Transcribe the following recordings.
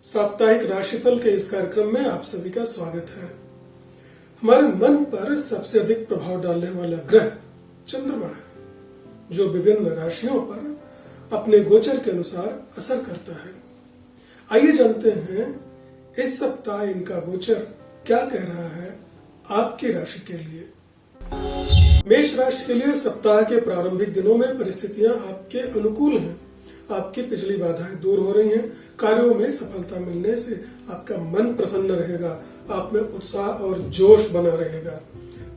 साप्ताहिक राशिफल के इस कार्यक्रम में आप सभी का स्वागत है। हमारे मन पर सबसे अधिक प्रभाव डालने वाला ग्रह चंद्रमा है, जो विभिन्न राशियों पर अपने गोचर के अनुसार असर करता है। आइए जानते हैं इस सप्ताह इनका गोचर क्या कह रहा है आपकी राशि के लिए। मेष राशि के लिए सप्ताह के प्रारंभिक दिनों में परिस्थितियां आपके अनुकूल हैं। आपकी पिछली बाधाएं दूर हो रही हैं। कार्यों में सफलता मिलने से आपका मन प्रसन्न रहेगा। आप में उत्साह और जोश बना रहेगा।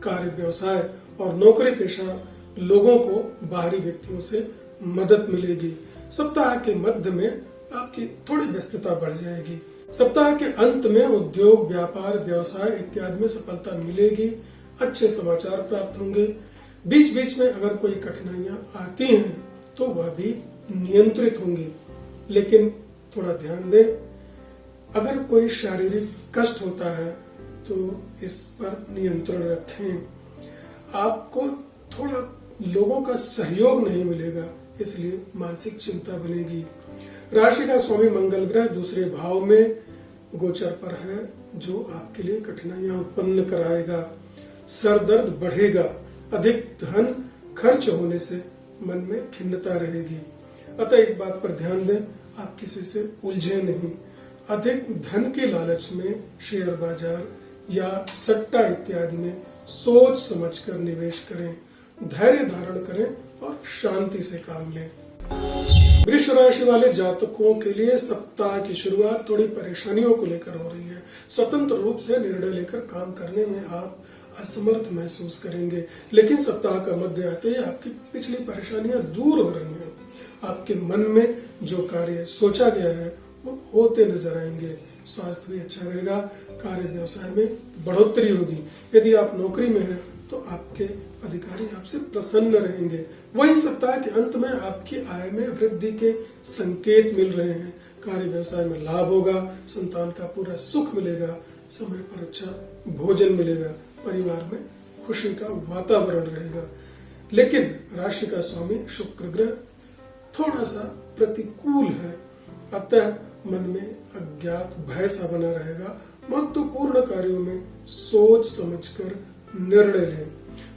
कार्य, व्यवसाय और नौकरी पेशा लोगों को बाहरी व्यक्तियों से मदद मिलेगी। सप्ताह के मध्य में आपकी थोड़ी व्यस्तता बढ़ जाएगी। सप्ताह के अंत में उद्योग, व्यापार, व्यवसाय इत्यादि में सफलता मिलेगी। अच्छे समाचार प्राप्त होंगे। बीच बीच में अगर कोई कठिनाइयां आती हैं तो वह भी नियंत्रित होंगी, लेकिन थोड़ा ध्यान दें, अगर कोई शारीरिक कष्ट होता है तो इस पर नियंत्रण रखें। आपको थोड़ा लोगों का सहयोग नहीं मिलेगा, इसलिए मानसिक चिंता बनेगी। राशि का स्वामी मंगल ग्रह दूसरे भाव में गोचर पर है, जो आपके लिए कठिनाइयां उत्पन्न कराएगा। सर दर्द बढ़ेगा। अधिक धन खर्च होने से मन में खिन्नता रहेगी। अतः इस बात पर ध्यान दें, आप किसी से उलझे नहीं। अधिक धन के लालच में शेयर बाजार या सट्टा इत्यादि में सोच समझकर निवेश करें। धैर्य धारण करें और शांति से काम लें। वृष राशि वाले जातकों के लिए सप्ताह की शुरुआत थोड़ी परेशानियों को लेकर हो रही है। स्वतंत्र रूप से निर्णय लेकर काम करने में आप असमर्थ महसूस करेंगे, लेकिन सप्ताह का मध्य आते ही आपकी पिछली परेशानियां दूर हो रही हैं। आपके मन में जो कार्य सोचा गया है वो होते नजर आएंगे। स्वास्थ्य भी अच्छा रहेगा। कार्य व्यवसाय में बढ़ोतरी होगी। यदि आप नौकरी में हैं तो आपके अधिकारी आपसे प्रसन्न रहेंगे। वहीं सप्ताह के अंत में आपकी आय में वृद्धि के संकेत मिल रहे हैं। कार्य व्यवसाय में लाभ होगा। संतान का पूरा सुख मिलेगा। समय पर अच्छा भोजन मिलेगा। परिवार में खुशी का वातावरण रहेगा। लेकिन राशि का स्वामी शुक्र ग्रह थोड़ा सा प्रतिकूल है, अतः मन में अज्ञात भय सा बना रहेगा। महत्वपूर्ण कार्यों में सोच समझकर निर्णय लें।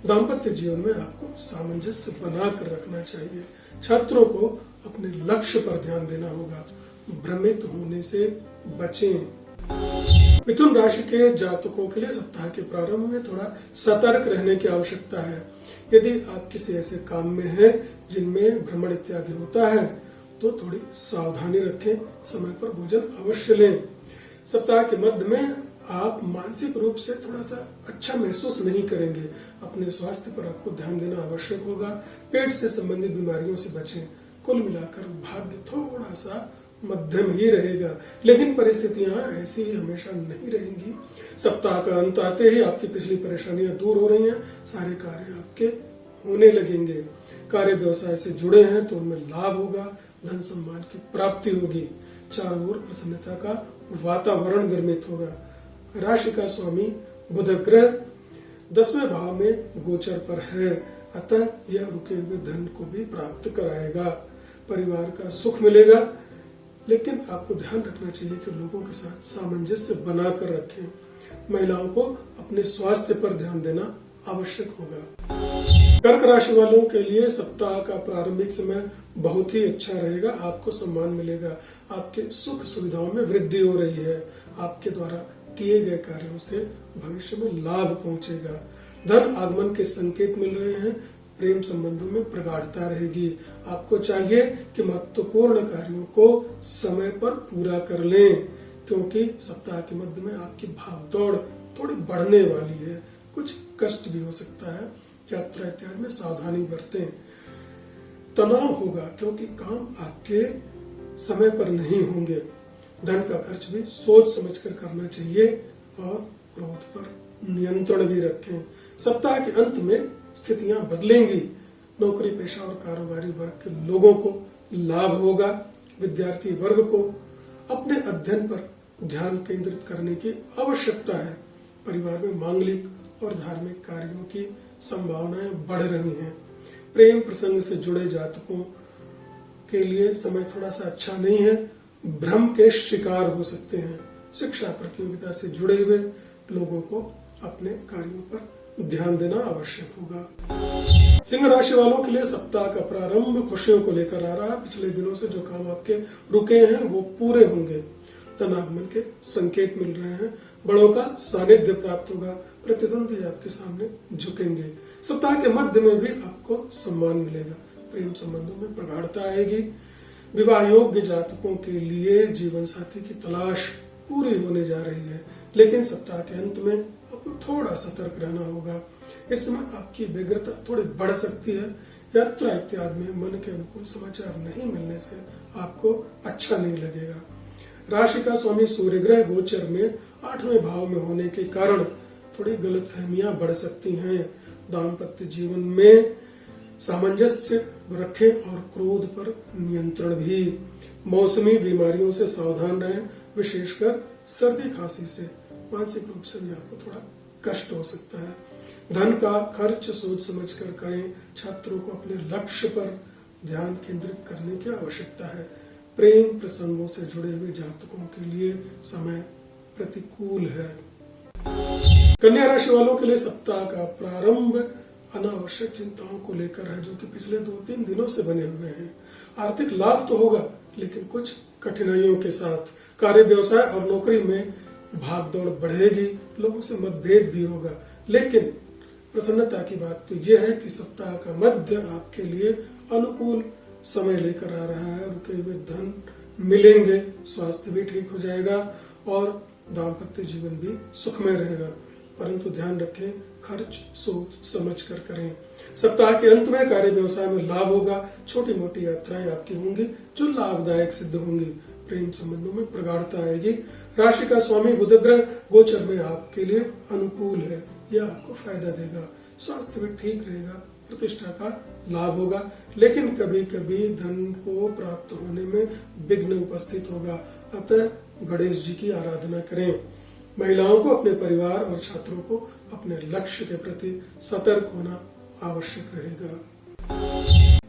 दाम्पत्य जीवन में आपको सामंजस्य बनाकर रखना चाहिए। छात्रों को अपने लक्ष्य पर ध्यान देना होगा। भ्रमित होने से बचें। मिथुन राशि के जातकों के लिए सप्ताह के प्रारंभ में थोड़ा सतर्क रहने की आवश्यकता है। यदि आप किसी ऐसे काम में हैं जिनमें भ्रमण इत्यादि होता है तो थोड़ी सावधानी रखें। समय पर भोजन अवश्य लें। सप्ताह के मध्य में आप मानसिक रूप से थोड़ा सा अच्छा महसूस नहीं करेंगे। अपने स्वास्थ्य पर आपको ध्यान देना आवश्यक होगा। पेट से संबंधित बीमारियों से बचें। कुल मिलाकर भाग्य थोड़ा सा मध्यम ही रहेगा, लेकिन परिस्थितियां ऐसी हमेशा नहीं रहेंगी। सप्ताह का अंत आते ही आपकी पिछली परेशानियां दूर हो रही हैं। सारे कार्य आपके होने लगेंगे। कार्य व्यवसाय से जुड़े हैं तो उनमें लाभ होगा। धन सम्मान की प्राप्ति होगी। चारों ओर प्रसन्नता का वातावरण निर्मित होगा। राशि का स्वामी बुध ग्रह 10वें भाव में गोचर पर है, अतः यह रुके हुए धन को भी प्राप्त कराएगा। परिवार का सुख मिलेगा, लेकिन आपको ध्यान रखना चाहिए कि लोगों के साथ सामंजस्य बनाकर रखें। महिलाओं को अपने स्वास्थ्य पर ध्यान देना आवश्यक होगा। कर्क राशि वालों के लिए सप्ताह का प्रारंभिक समय बहुत ही अच्छा रहेगा। आपको सम्मान मिलेगा। आपके सुख सुविधाओं में वृद्धि हो रही है। आपके द्वारा किए गए कार्यों से भविष्य में लाभ पहुंचेगा। धन आगमन के संकेत मिल रहे हैं। प्रेम संबंधों में प्रगाढ़ता रहेगी। आपको चाहिए कि महत्वपूर्ण कार्यों को समय पर पूरा कर लें, क्योंकि सप्ताह के मध्य में आपकी भागदौड़ थोड़ी बढ़ने वाली है। कुछ कष्ट भी हो सकता है। यात्रा इत्यादि में सावधानी बरतें। तनाव होगा क्योंकि काम आपके समय पर नहीं होंगे। धन का खर्च भी सोच समझकर करना चाहिए और क्रोध पर नियंत्रण भी रखें। सप्ताह के अंत में स्थितियां बदलेंगी। नौकरी पेशा और कारोबारी वर्ग के लोगों को लाभ होगा। विद्यार्थी वर्ग को अपने अध्ययन पर ध्यान केंद्रित करने की आवश्यकता है। परिवार में मांगलिक और धार्मिक कार्यों की संभावनाएं बढ़ रही हैं। प्रेम प्रसंग से जुड़े जातकों के लिए समय थोड़ा सा अच्छा नहीं है। भ्रम के शिकार हो सकते हैं। शिक्षा प्रतियोगिता से जुड़े हुए लोगों को अपने कार्यों पर ध्यान देना आवश्यक होगा। सिंह राशि वालों के लिए सप्ताह का प्रारंभ खुशियों को लेकर आ रहा है। पिछले दिनों से जो काम आपके रुके हैं वो पूरे होंगे। धनागमन के संकेत मिल रहे हैं। बड़ों का सानिध्य प्राप्त होगा। प्रतिद्वंदी आपके सामने झुकेंगे। सप्ताह के मध्य में भी आपको सम्मान मिलेगा। प्रेम संबंधों में प्रगाढ़ता आएगी। विवाह योग्य जातकों के लिए जीवन साथी की तलाश पूरी होने जा रही है, लेकिन सप्ताह के अंत में आपको थोड़ा सतर्क रहना होगा। इस समय आपकी व्यग्रता थोड़ी बढ़ सकती है। यात्रा इत्यादि में मन के अनुकूल समाचार नहीं मिलने से आपको अच्छा नहीं लगेगा। राशि का स्वामी सूर्य ग्रह गोचर में 8वें भाव में होने के कारण थोड़ी गलतफहमियां बढ़ सकती हैं। दाम्पत्य जीवन में सामंजस्य रखें और क्रोध पर नियंत्रण भी। मौसमी बीमारियों से सावधान रहें, विशेषकर सर्दी खांसी से। मानसिक रूप से भी आपको थोड़ा कष्ट हो सकता है। धन का खर्च सोच समझ कर करें। छात्रों को अपने लक्ष्य पर ध्यान केंद्रित करने की आवश्यकता है। प्रेम प्रसंगों से जुड़े हुए जातकों के लिए समय प्रतिकूल है। कन्या राशि वालों के लिए सप्ताह का प्रारंभ अनावश्यक चिंताओं को लेकर है, जो कि पिछले 2-3 दिनों से बने हुए हैं। आर्थिक लाभ तो होगा, लेकिन कुछ कठिनाइयों के साथ। कार्य व्यवसाय और नौकरी में भागदौड़ बढ़ेगी। लोगों से मतभेद भी होगा, लेकिन प्रसन्नता की बात तो यह है कि सप्ताह का मध्य आपके लिए अनुकूल समय लेकर आ रहा है। रुके हुए धन मिलेंगे, स्वास्थ्य भी ठीक हो जाएगा और दाम्पत्य जीवन भी सुखमय रहेगा। परंतु ध्यान रखें, खर्च सोच समझ कर करें। सप्ताह के अंत में कार्य व्यवसाय में लाभ होगा। छोटी मोटी यात्राएं आपकी होंगी जो लाभदायक सिद्ध होंगी। प्रेम संबंधों में प्रगाढ़ता आएगी। राशि का स्वामी बुध ग्रह गोचर में आपके लिए अनुकूल है। यह आपको फायदा देगा। स्वास्थ्य भी ठीक रहेगा। प्रतिष्ठा का लाभ होगा, लेकिन कभी कभी धन को प्राप्त होने में विघ्न उपस्थित होगा। अतः गणेश जी की आराधना करें। महिलाओं को अपने परिवार और छात्रों को अपने लक्ष्य के प्रति सतर्क होना आवश्यक रहेगा।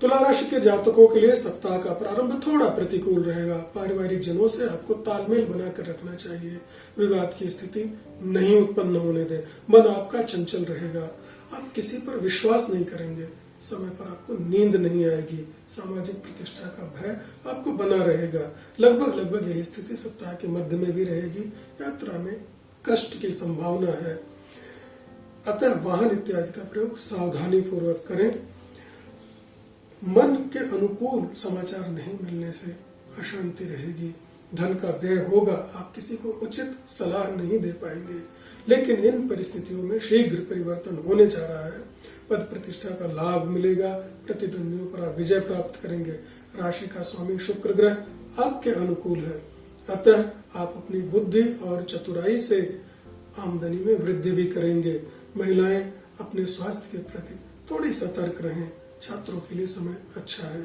तुला राशि के जातकों के लिए सप्ताह का प्रारंभ थोड़ा प्रतिकूल रहेगा। पारिवारिक जनों से आपको तालमेल बनाकर रखना चाहिए। विवाद की स्थिति नहीं उत्पन्न होने दें। मन आपका चंचल रहेगा। आप किसी पर विश्वास नहीं करेंगे। समय पर आपको नींद नहीं आएगी। सामाजिक प्रतिष्ठा का भय आपको बना रहेगा। लगभग यही स्थिति सप्ताह के मध्य में भी रहेगी। यात्रा में कष्ट की संभावना है, अतः वाहन इत्यादि का प्रयोग सावधानी पूर्वक करें। मन के अनुकूल समाचार नहीं मिलने से अशांति रहेगी। धन का व्यय होगा। आप किसी को उचित सलाह नहीं दे पाएंगे, लेकिन इन परिस्थितियों में शीघ्र परिवर्तन होने जा रहा है। पद प्रतिष्ठा का लाभ मिलेगा। प्रतिद्वंदियों पर आप विजय प्राप्त करेंगे। राशि का स्वामी शुक्र ग्रह आपके अनुकूल है, अतः आप अपनी बुद्धि और चतुराई से आमदनी में वृद्धि भी करेंगे। महिलाएं अपने स्वास्थ्य के प्रति थोड़ी सतर्क रहें। छात्रों के लिए समय अच्छा है।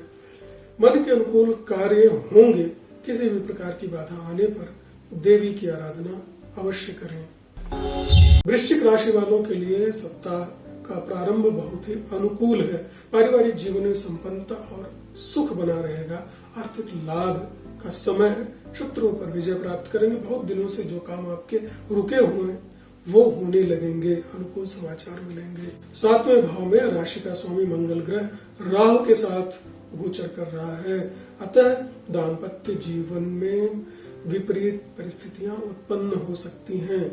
मन के अनुकूल कार्य होंगे। किसी भी प्रकार की बाधा आने पर देवी की आराधना अवश्य करें। वृश्चिक राशि वालों के लिए सप्ताह का प्रारंभ बहुत ही अनुकूल है। पारिवारिक जीवन में संपन्नता और सुख बना रहेगा। आर्थिक लाभ का समय है। शत्रुओं पर विजय प्राप्त करेंगे। बहुत दिनों से जो काम आपके रुके हुए हैं वो होने लगेंगे। अनुकूल समाचार मिलेंगे। 7वें भाव में राशि का स्वामी मंगल ग्रह राहु के साथ गोचर कर रहा है, अतः दाम्पत्य जीवन में विपरीत परिस्थितियां उत्पन्न हो सकती हैं।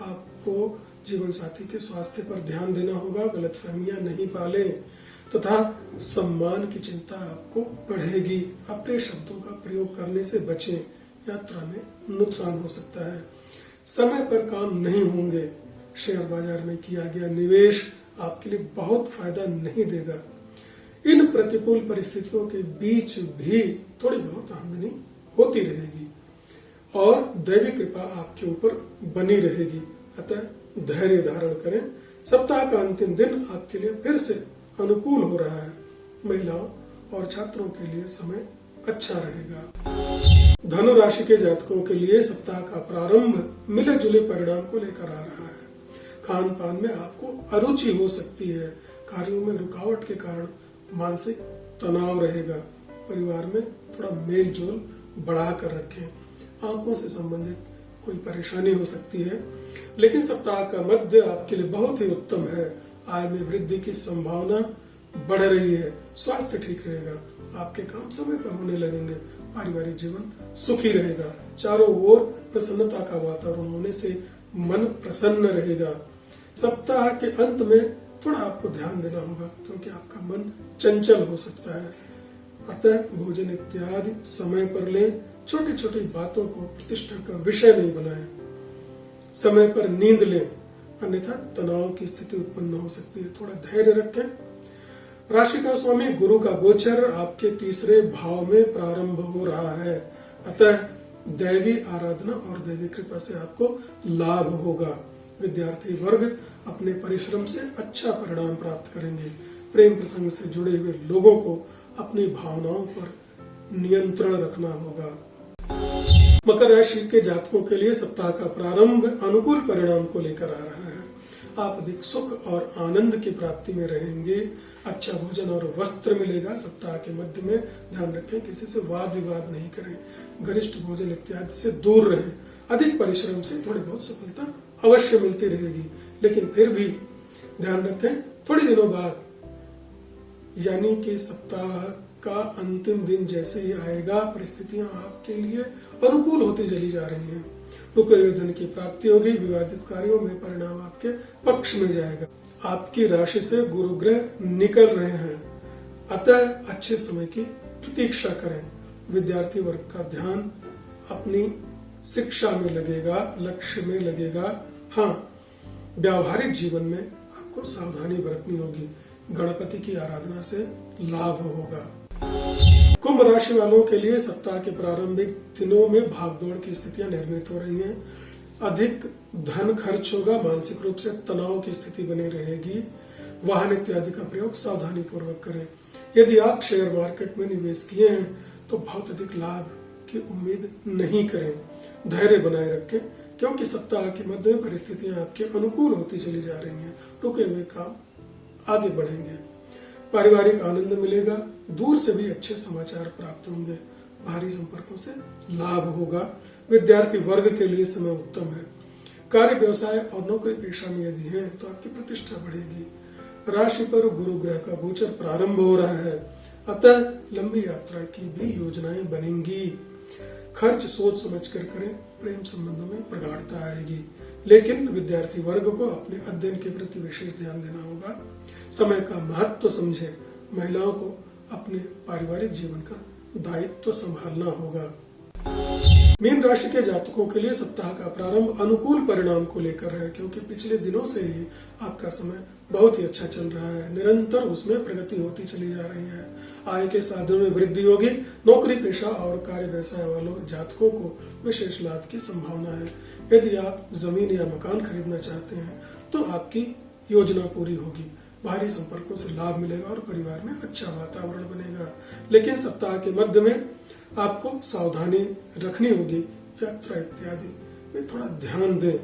आपको जीवन साथी के स्वास्थ्य पर ध्यान देना होगा। गलतफहमियां नहीं पालें तथा सम्मान की चिंता आपको बढ़ेगी। अप्रिय शब्दों का प्रयोग करने से बचें। यात्रा में नुकसान हो सकता है। समय पर काम नहीं होंगे। शेयर बाजार में किया गया निवेश आपके लिए बहुत फायदा नहीं देगा। इन प्रतिकूल परिस्थितियों के बीच भी थोड़ी बहुत आमदनी होती रहेगी और दैवी कृपा आपके ऊपर बनी रहेगी, अतः धैर्य धारण करें। सप्ताह का अंतिम दिन आपके लिए फिर से अनुकूल हो रहा है। महिलाओं और छात्रों के लिए समय अच्छा रहेगा। धनु राशि के जातकों के लिए सप्ताह का प्रारंभ मिले जुले परिणाम को लेकर आ रहा है। खान पान में आपको अरुचि हो सकती है। कार्यों में रुकावट के कारण मानसिक तनाव रहेगा। परिवार में थोड़ा मेल जोल बढ़ा कर रखें। आंखों से संबंधित कोई परेशानी हो सकती है, लेकिन सप्ताह का मध्य आपके लिए बहुत ही उत्तम है। आय में वृद्धि की संभावना बढ़ रही है, स्वास्थ्य ठीक रहेगा, आपके काम समय पर होने लगेंगे, पारिवारिक जीवन सुखी रहेगा, चारों ओर प्रसन्नता का वातावरण होने से मन प्रसन्न रहेगा। सप्ताह के अंत में थोड़ा आपको ध्यान देना होगा, क्योंकि आपका मन चंचल हो सकता है। अतः भोजन इत्यादि समय पर लें, छोटी छोटी बातों को प्रतिष्ठा का विषय नहीं बनाएं। समय पर नींद लें, अन्यथा तनाव की स्थिति उत्पन्न हो सकती है। थोड़ा धैर्य रखें। राशि का स्वामी गुरु का गोचर आपके तीसरे भाव में प्रारंभ हो रहा है, अतः दैवी आराधना और दैवी कृपा से आपको लाभ होगा। विद्यार्थी वर्ग अपने परिश्रम से अच्छा परिणाम प्राप्त करेंगे। प्रेम प्रसंग से जुड़े हुए लोगों को अपनी भावनाओं पर नियंत्रण रखना होगा। मकर राशि के जातकों के लिए सप्ताह का प्रारंभ अनुकूल परिणाम को लेकर आ रहा है। आप अधिक सुख और आनंद की प्राप्ति में रहेंगे। अच्छा भोजन और वस्त्र मिलेगा। सप्ताह के मध्य में ध्यान रखें, किसी से वाद विवाद नहीं करें, गरिष्ठ भोजन इत्यादि से दूर रहें। अधिक परिश्रम से थोड़ी बहुत सफलता अवश्य मिलती रहेगी, लेकिन फिर भी ध्यान रखें, थोड़ी दिनों बाद यानी कि सप्ताह का अंतिम दिन जैसे ही आएगा, परिस्थितियां आपके लिए अनुकूल होती चली जा रही हैं। रुके हुए धन की प्राप्ति होगी। विवादित कार्यों में परिणाम आपके पक्ष में जाएगा। आपकी राशि से गुरु ग्रह निकल रहे हैं, अतः अच्छे समय की प्रतीक्षा करें। विद्यार्थी वर्ग का ध्यान अपनी शिक्षा में लगेगा, लक्ष्य में लगेगा। हाँ, व्यावहारिक जीवन में आपको सावधानी बरतनी होगी। गणपति की आराधना से लाभ होगा। कुंभ राशि वालों के लिए सप्ताह के प्रारंभिक दिनों में भागदौड़ की स्थितियां निर्मित हो रही हैं। अधिक धन खर्च होगा, मानसिक रूप से तनाव की स्थिति बनी रहेगी। वाहन इत्यादि का प्रयोग सावधानी पूर्वक करें। यदि आप शेयर मार्केट में निवेश किए हैं तो बहुत अधिक लाभ की उम्मीद नहीं करें। धैर्य बनाए रखें, क्योंकि सप्ताह के मध्य में परिस्थितियां आपके अनुकूल होती चली जा रही हैं। रुके हुए काम आगे बढ़ेंगे। पारिवारिक आनंद मिलेगा। दूर से भी अच्छे समाचार प्राप्त होंगे। भारी संपर्कों से लाभ होगा। विद्यार्थी वर्ग के लिए समय उत्तम है। कार्य व्यवसाय और नौकरी पेशा में यदि है तो आपकी प्रतिष्ठा बढ़ेगी। राशि पर गुरु ग्रह का गोचर प्रारंभ हो रहा है, अतः लंबी यात्रा की भी योजनाएं बनेंगी। खर्च सोच समझ कर करें। प्रेम संबंधों में प्रगाढ़ता आएगी, लेकिन विद्यार्थी वर्ग को अपने अध्ययन के प्रति विशेष ध्यान देना होगा। समय का महत्व समझे। महिलाओं को अपने पारिवारिक जीवन का दायित्व संभालना होगा। मीन राशि के जातकों के लिए सप्ताह का प्रारंभ अनुकूल परिणाम को लेकर है, क्योंकि पिछले दिनों से ही आपका समय बहुत ही अच्छा चल रहा है। निरंतर उसमें प्रगति होती चली जा रही है। आय के साधनों में वृद्धि होगी। नौकरी पेशा और कार्य व्यवसाय वालों जातकों को विशेष लाभ की संभावना है। यदि आप जमीन या मकान खरीदना चाहते हैं तो आपकी योजना पूरी होगी। भारी संपर्कों से लाभ मिलेगा और परिवार में अच्छा वातावरण बनेगा। लेकिन सप्ताह के मध्य में आपको सावधानी रखनी होगी। यात्रा इत्यादि में थोड़ा ध्यान दें।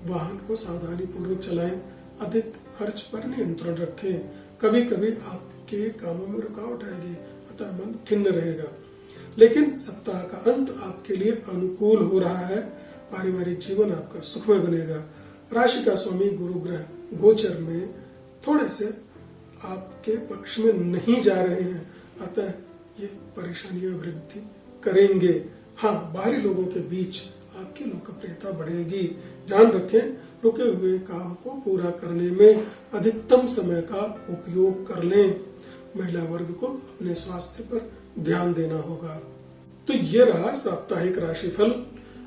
वाहन को सावधानी पूर्वक चलाएं। अधिक खर्च पर नियंत्रण रखें। कभी कभी आपके कामों में रुकावट आएगी, अतः मन खिन्न रहेगा। लेकिन सप्ताह का अंत आपके लिए अनुकूल हो रहा है। पारिवारिक जीवन आपका सुखमय बनेगा। राशि का स्वामी गुरु ग्रह गोचर में थोड़े से आपके पक्ष में नहीं जा रहे हैं, अतः ये परेशानियां वृद्धि करेंगे। हाँ, बाहरी लोगों के बीच आपकी लोकप्रियता बढ़ेगी। ध्यान रखें, रुके हुए काम को पूरा करने में अधिकतम समय का उपयोग कर लें। महिला वर्ग को अपने स्वास्थ्य पर ध्यान देना होगा। तो ये रहा साप्ताहिक राशिफल।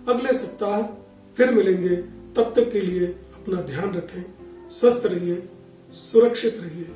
अगले सप्ताह फिर मिलेंगे। तब तक के लिए अपना ध्यान रखें, स्वस्थ रहिए, सुरक्षित रहिए।